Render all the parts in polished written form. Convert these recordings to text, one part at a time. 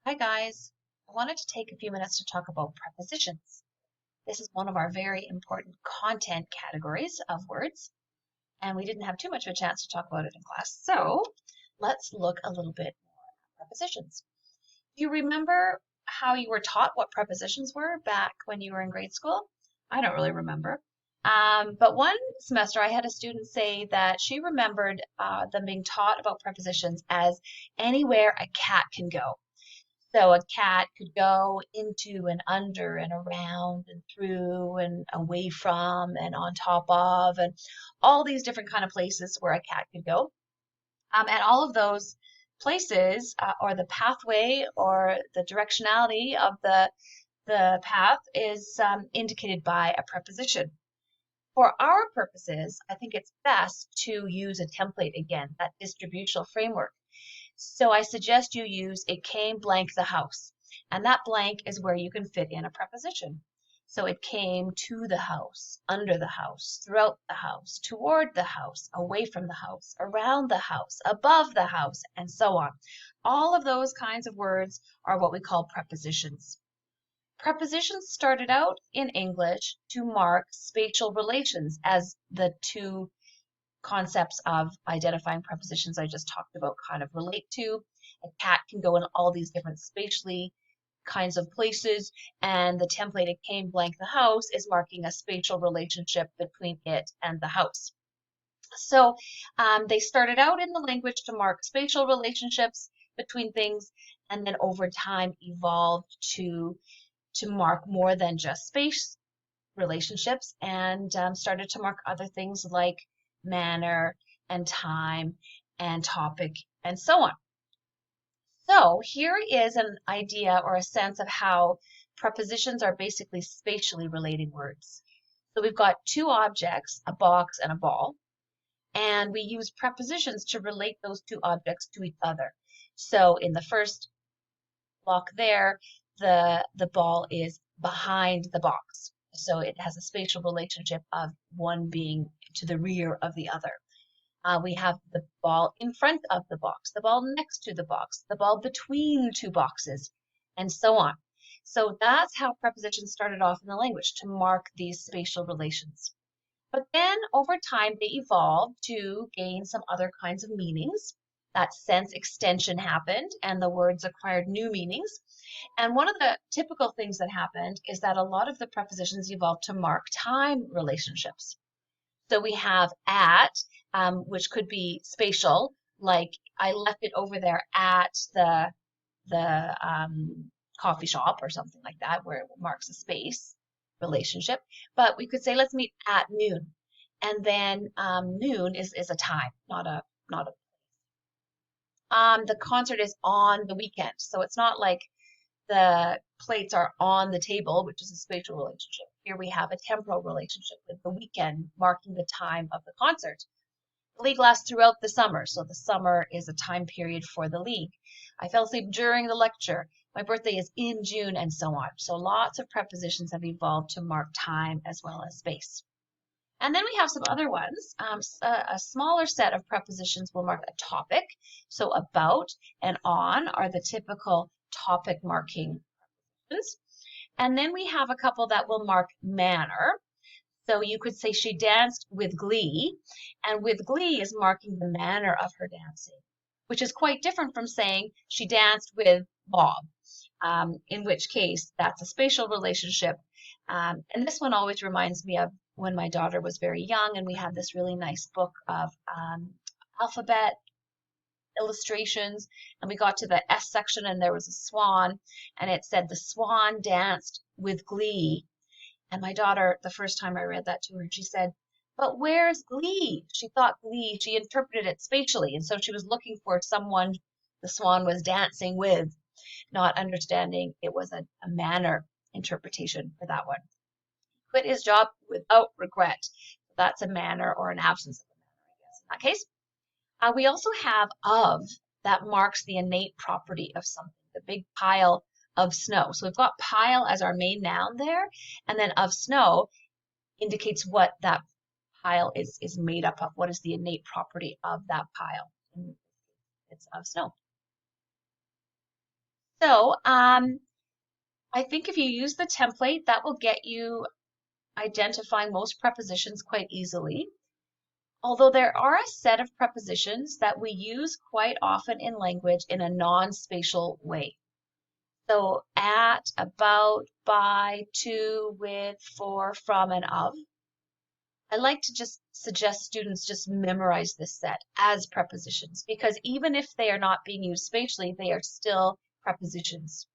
Hi guys, I wanted to take a few minutes to talk about prepositions. This is one of our very important content categories of words, and we didn't have too much of a chance to talk about it in class. So let's look a little bit more at prepositions. Do you remember how you were taught what prepositions were back when you were in grade school? I don't really remember. But one semester I had a student say that she remembered them being taught about prepositions as anywhere a cat can go. So a cat could go into and under and around and through and away from and on top of and all these different kind of places where a cat could go. And all of those places or the pathway or the directionality of the path is indicated by a preposition. For our purposes, I think it's best to use a template again, that distributional framework. So I suggest you use it came blank the house. And that blank is where you can fit in a preposition. So it came to the house, under the house, throughout the house, toward the house, away from the house, around the house, above the house, and so on. All of those kinds of words are what we call prepositions. Prepositions started out in English to mark spatial relations as the two concepts of identifying prepositions I just talked about kind of relate to. A cat can go in all these different spatially kinds of places, and the template it came blank the house is marking a spatial relationship between it and the house. So they started out in the language to mark spatial relationships between things, and then over time evolved to mark more than just space relationships and started to mark other things like manner and time and topic and so on. So here is an idea or a sense of how prepositions are basically spatially related words. So we've got two objects, a box and a ball, and we use prepositions to relate those two objects to each other. So in the first block there, the ball is behind the box. So it has a spatial relationship of one being to the rear of the other. We have the ball in front of the box, the ball next to the box, the ball between two boxes, and so on. So that's how prepositions started off in the language, to mark these spatial relations. But then over time, they evolved to gain some other kinds of meanings. That sense extension happened, and the words acquired new meanings. And one of the typical things that happened is that a lot of the prepositions evolved to mark time relationships. So we have at, which could be spatial, like I left it over there at the coffee shop or something like that, where it marks a space relationship. But we could say, let's meet at noon. And then noon is a time, not a the concert is on the weekend. So it's not like the plates are on the table, which is a spatial relationship. Here we have a temporal relationship with the weekend marking the time of the concert. The league lasts throughout the summer, so the summer is a time period for the league. I fell asleep during the lecture. My birthday is in June, and so on. So lots of prepositions have evolved to mark time as well as space. And then we have some other ones. A smaller set of prepositions will mark a topic. So about and on are the typical topic marking prepositions. And then we have a couple that will mark manner. So you could say she danced with glee, and with glee is marking the manner of her dancing, which is quite different from saying she danced with Bob, in which case that's a spatial relationship. And this one always reminds me of when my daughter was very young and we had this really nice book of alphabet illustrations, and we got to the S section and there was a swan, and it said the swan danced with glee. And my daughter, the first time I read that to her, she said, but where's glee? She thought glee, she interpreted it spatially, and so she was looking for someone the swan was dancing with, not understanding it was a manner interpretation for that one. Quit his job without regret. That's a manner or an absence of a manner, I guess, in that case. We also have of, that marks the innate property of something, the big pile of snow. So we've got pile as our main noun there, and then of snow indicates what that pile is made up of. What is the innate property of that pile? And it's of snow. So I think if you use the template, that will get you identifying most prepositions quite easily. Although there are a set of prepositions that we use quite often in language in a non-spatial way. So at, about, by, to, with, for, from, and of. I like to just suggest students just memorize this set as prepositions because even if they are not being used spatially, they are still prepositions.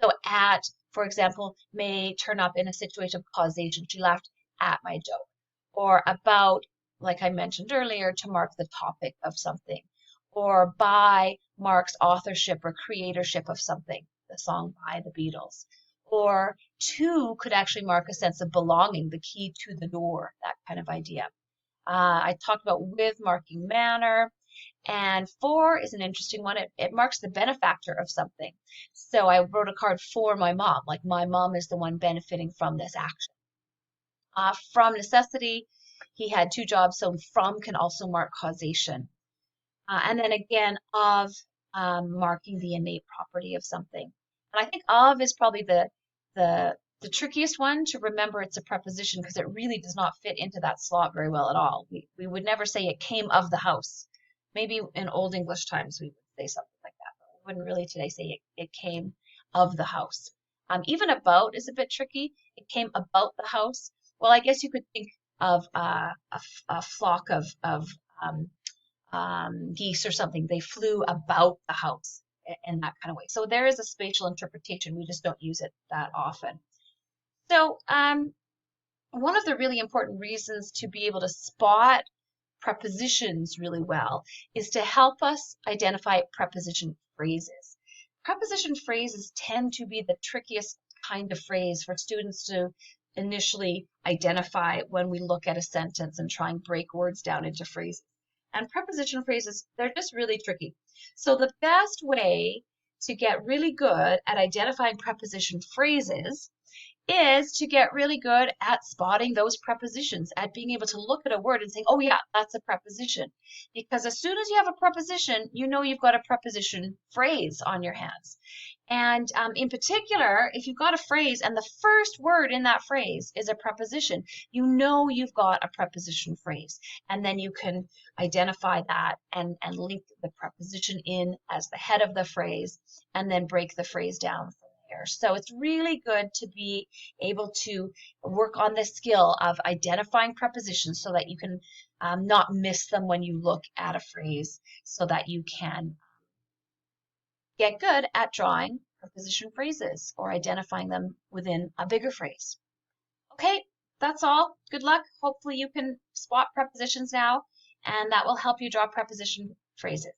So at, for example, may turn up in a situation of causation. She laughed at my joke. Or about, like I mentioned earlier, to mark the topic of something. Or by marks authorship or creatorship of something, the song by the Beatles. Or to could actually mark a sense of belonging, the key to the door, that kind of idea. I talked about with marking manner. And for is an interesting one. It marks the benefactor of something. So I wrote a card for my mom, like my mom is the one benefiting from this action. From necessity, he had two jobs, so from can also mark causation. And then again, of marking the innate property of something. And I think of is probably the trickiest one to remember. It's a preposition because it really does not fit into that slot very well at all. We would never say it came of the house. Maybe in Old English times we would say something like that, but we wouldn't really today say it came of the house. Even about is a bit tricky. It came about the house. Well, I guess you could think of a flock of geese or something. They flew about the house in that kind of way. So there is a spatial interpretation. We just don't use it that often. So one of the really important reasons to be able to spot prepositions really well is to help us identify preposition phrases. Preposition phrases tend to be the trickiest kind of phrase for students to initially identify when we look at a sentence and try and break words down into phrases. And preposition phrases, they're just really tricky. So the best way to get really good at identifying preposition phrases is to get really good at spotting those prepositions, at being able to look at a word and say, oh yeah, that's a preposition. Because as soon as you have a preposition, you know you've got a preposition phrase on your hands. And in particular, if you've got a phrase and the first word in that phrase is a preposition, you know you've got a preposition phrase. And then you can identify that and link the preposition in as the head of the phrase and then break the phrase down from there. So it's really good to be able to work on this skill of identifying prepositions so that you can not miss them when you look at a phrase, so that you can get good at drawing preposition phrases or identifying them within a bigger phrase. Okay, that's all. Good luck. Hopefully you can spot prepositions now, and that will help you draw preposition phrases.